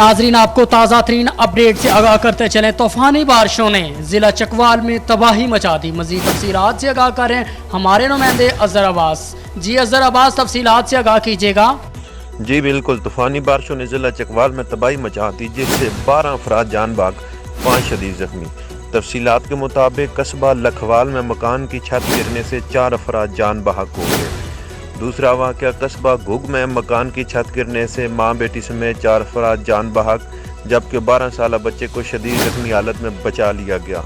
ناظرین آپ کو تازہ ترین اپڈیٹ سے آگاہ کرتے چلیں۔ طوفانی بارشوں نے ضلع چکوال میں تباہی مچا دی۔ مزید تفصیلات سے آگاہ کریں ہمارے نمائندے اظہر عباس۔ جی اظہر عباس، تفصیلات سے آگاہ کیجیے گا۔ جی بالکل، طوفانی بارشوں نے ضلع چکوال میں تباہی مچا دی، جس سے 12 افراد جان باغ، 5 شدید زخمی۔ تفصیلات کے مطابق قصبہ لکھوال میں مکان کی چھت گرنے سے 4 افراد جان بحق ہو گئے۔ دوسرا واقعہ قصبہ گھگ میں مکان کی چھت گرنے سے ماں بیٹی سمیت 4 افراد جان بحق، جبکہ 12 سالہ بچے کو شدید زخمی حالت میں بچا لیا گیا۔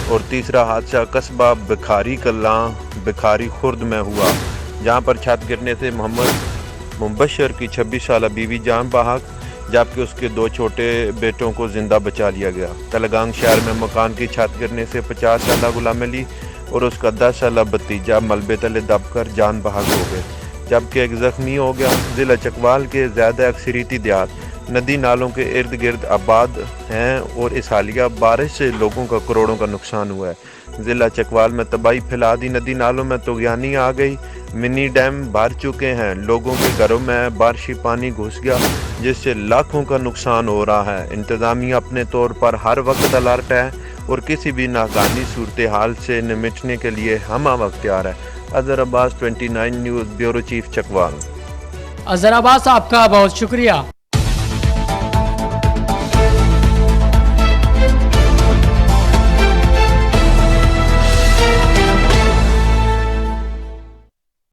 اور تیسرا حادثہ قصبہ بکھاری کلاں بکھاری خرد میں ہوا، جہاں پر چھت گرنے سے محمد مبشر کی 26 سالہ بیوی جان بحق، جبکہ اس کے 2 چھوٹے بیٹوں کو زندہ بچا لیا گیا۔ تلگانگ شہر میں مکان کی چھت گرنے سے 50 سالہ غلام علی اور اس کا 10 سالہ بھتیجا ملبے تلے دب کر جان بحق ہو گئے، جبکہ ایک زخمی ہو گیا۔ ضلع چکوال کے زیادہ اکثریتی دیہات ندی نالوں کے ارد گرد آباد ہیں اور اس حالیہ بارش سے لوگوں کا کروڑوں کا نقصان ہوا ہے۔ ضلع چکوال میں تباہی پھیلا دی، ندی نالوں میں طغیانی آ گئی، منی ڈیم بھر چکے ہیں، لوگوں کے گھروں میں بارشی پانی گھس گیا، جس سے لاکھوں کا نقصان ہو رہا ہے۔ انتظامیہ اپنے طور پر ہر وقت الرٹ ہے اور کسی بھی ناگہانی صورتحال سے نمٹنے کے لیے ہمہ وقت تیار ہے۔ Azhar Abbas, 29 news, bureau chief, Chakwal. Azhar Abbas, آپ کا بہت شکریہ۔